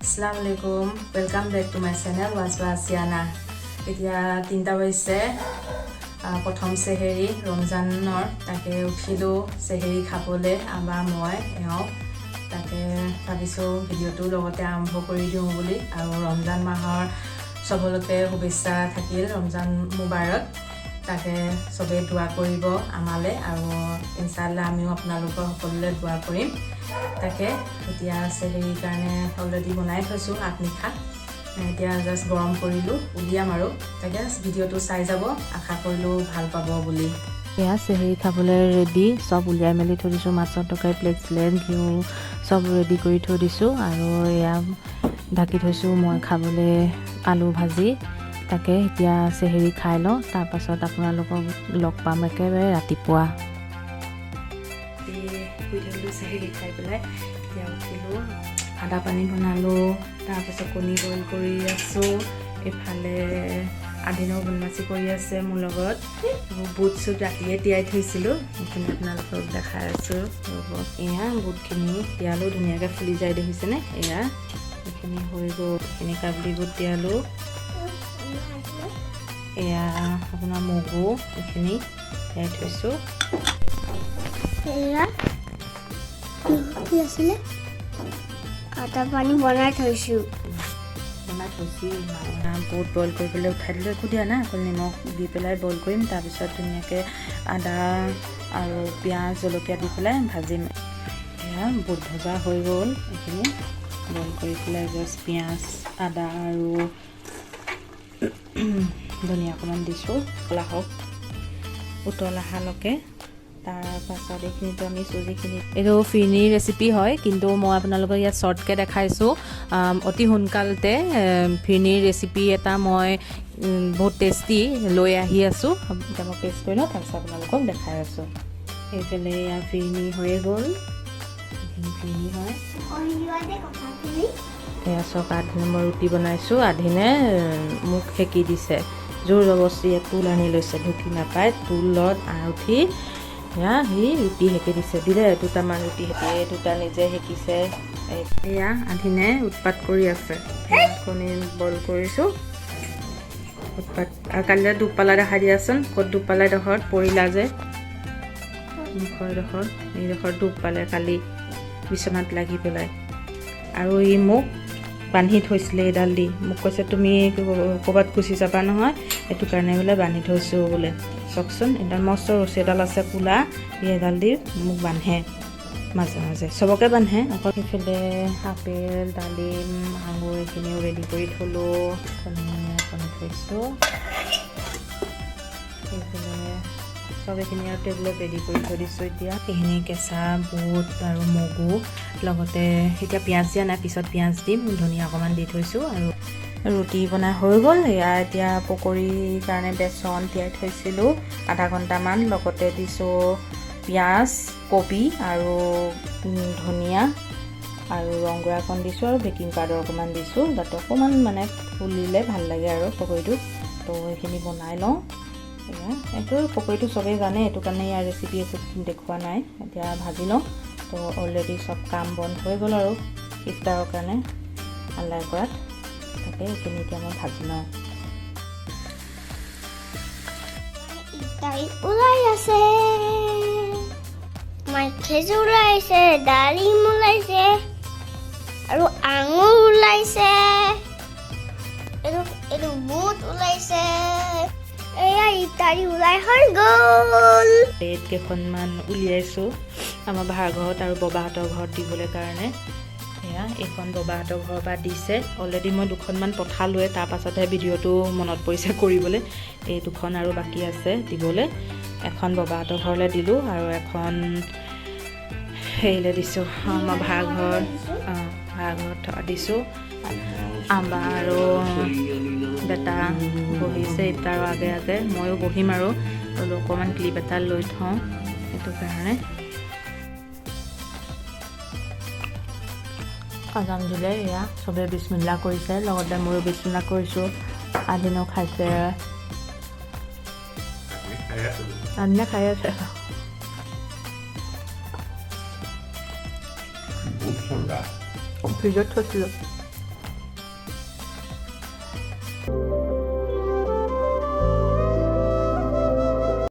Assalamualaikum, welcome back to my channel Waswa Asiana. এতিয়া 3টা বাজিছে প্ৰথম সেহেৰি ৰমজানৰ তাকে উঠিলো সেহেৰি খাবলে আবা মই এওঁ তাকে ভাবিছো ভিডিওটো লগতে আৰম্ভ কৰি দিওঁ বুলি আৰু ৰমজান মাহৰ সবলতে শুভেচ্ছা থাকিল ৰমজান মুবাৰক তাকে সবে দোয়া কৰিব আমালে আৰু ইনশাআল্লাহ আমিও আপোনালোকৰ সকলোলে দোয়া কৰিম তাকে এতিয়া সেহেৰি কাৰণে অলৰেডি বনাই থৈছো আটনিখা এতিয়া জাস্ট গৰম কৰিলো উলিয়াম আৰু তাকে ভিডিওটো চাই যাব আশা কৰিলো ভাল পাব বুলি এয়া সেহেৰি খাবলৈ ৰেডি সব উলিয়াই মেলি থৈ দিছো মাছৰ তৰকাৰী প্লেট ঘিউ সব ৰেডি কৰি থৈ দিছো আৰু এয়া ঢাকি থৈছো মই খাবলৈ আলু ভাজি তাকে এতিয়া সেহেৰি খাই লওঁ তাৰ পাছত আপোনালোকক লগ পাম একেবাৰে ৰাতিপুৱা সেহেৰি খাই পেলাই এতিয়া উঠিলো আদা পানী বনালো তাৰ পাছত কণী বইল কৰি আছো এফালে আদিনো বনমাছি কৰি আছে মোৰ লগত বুট চুট ৰাতিয়ে তিয়াই থৈছিলো এইখিনি আপোনালোকক দেখাই আছো এয়া বুটখিনি তিয়ালো ধুনীয়াকৈ ফুলি যায় দেখিছেনে এয়া এইখিনি হৈ গ'ল এইখিনি কাবুলি বুট তিয়ালো এয়া আপোনাৰ মগু এইখিনি তিয়াই থৈছো এয়া কি আছিলে আটা পানী বনাই থৈছো বুট বইল কৰি পেলাই উঠাই দিলোঁ একো দিয়া নাই অকল নিমখ দি পেলাই বইল কৰিম তাৰপিছত ধুনীয়াকৈ আদা আৰু পিঁয়াজ জলকীয়া দি পেলাই ভাজিম এয়া বুট ভজা হৈ গ'ল এইখিনি বইল কৰি পেলাই জাষ্ট পিঁয়াজ আদা আৰু ধনিয়া অকণমান দিছোঁ উতলা হওক উতল অহালৈকে তাৰ পাছত এইখিনিতো আমি চুজিখিনি এইটো ফিৰনিৰ ৰেচিপি হয় কিন্তু মই আপোনালোকক ইয়াত শ্বৰ্টকৈ দেখাইছোঁ অতি সোনকালতে ফিৰনিৰ ৰেচিপি এটা মই বহুত টেষ্টি লৈ আহি আছোঁ এতিয়া মই পেষ্ট কৰি লওঁ তাৰপিছত আপোনালোকক দেখাই আছোঁ এইফালে ইয়াৰ ফিৰনি হৈয়ে গ'ল এইখিনি ফিৰনি হয় এয়া চক আধিনে মই ৰুটি বনাইছোঁ আধিনে মোক সেকি দিছে জোৰ জবস্তিয়ে টুল আনি লৈছে ঢুকি নাপায় টুলত আউঠি এয়া সি ৰুটি সেকি দিছে দিলে দুটামান ৰুটি সেকিয়ে দুটা নিজে সেকিছে এয়া আধিনে উৎপাত কৰি আছে কণী বইল কৰিছোঁ উৎপাত আৰু কালিলৈ দুপালা দেখাই দিয়াচোন ক'ত দুপালা ডোখৰত পৰিলা যে মুখৰ ডোখৰত এইডোখৰত দুখ পালে কালি বিচনাত লাগি পেলাই আৰু ই মোক বান্ধি থৈছিলে এইডাল দি মোক কৈছে তুমি ক'ৰবাত গুচি যাবা নহয় এইটো কাৰণে বোলে বান্ধি থৈছোঁ বোলে চাওকচোন এডাল মস্ত ৰছী এডাল আছে কোলা এডাল দি মোক বান্ধে মাজে মাজে চবকে বান্ধে অকল সেইফালে আপেল ডালিম আঙুৰ এইখিনিও ৰেডি কৰি থ'লোঁ কণী থৈছোঁ সেইফালে চব এইখিনি আৰু টেবুলত ৰেডি কৰি থৈ দিছোঁ এতিয়া এইখিনি কেঁচা বুট আৰু মগু লগতে এতিয়া পিঁয়াজ দিয়া নাই পিছত পিঁয়াজ দিম ধনিয়া অকণমান দি থৈছোঁ আৰু ৰুটি বনাই হৈ গ'ল এয়া এতিয়া পকৰীৰ কাৰণে বেচন তিয়াই থৈছিলোঁ আধা ঘণ্টামান লগতে দিছোঁ পিঁয়াজ কবি আৰু ধনিয়া আৰু ৰংগুড়া অকণ দিছোঁ আৰু বেকিং পাউডাৰ অকণমান দিছোঁ যাতে অকণমান মানে ফুলিলে ভাল লাগে আৰু পকৰীটো তো এইখিনি বনাই লওঁ এয়া এইটো পকৰীটো চবেই জানে এইটো কাৰণে ইয়াৰ ৰেচিপি একো দেখুওৱা নাই এতিয়া ভাজি লওঁ তো অলৰেডি চব কাম বন্ধ হৈ গ'ল আৰু ইফতাৰৰ কাৰণে আল্লাই কৰাত তাকে এইখিনি এতিয়া মই ভাজি লওঁ ওলাই আছে খেজুৰ ওলাইছে ডালিম ওলাইছে আৰু আঙুৰ ওলাইছে এইটো বুট ওলাইছে এয়া ইটাৰি ওলাই হৈ গ'ল প্লেট কেইখনমান উলিয়াইছোঁ আমাৰ ভাড়াঘৰত আৰু ববাহঁতৰ ঘৰত দিবলৈ কাৰণে এয়া এইখন ববাহঁতৰ ঘৰৰ পৰা দিছে অলৰেডি মই দুখনমান পঠালোৱে তাৰ পাছতহে ভিডিঅ'টো মনত পৰিছে কৰিবলৈ এই দুখন আৰু বাকী আছে দিবলৈ এখন ববাহঁতৰ ঘৰলৈ দিলোঁ আৰু এখন হেৰিলৈ দিছোঁ আমাৰ ভাড়াঘৰত দিছোঁ আম্বা আৰু বেটা বহিছে ইফতাৰৰ আগে আগে ময়ো বহিম আৰু অকণমান ক্লিপ এটা লৈ থওঁ সেইটো কাৰণে আজান দিলে এয়া চবে বিছমিল্লা কৰিছে লগতে ময়ো বিছমিল্লা কৰিছোঁ আদিনেও খাইছে আদিনে খাই আছে ফ্ৰিজত থৈছিলোঁ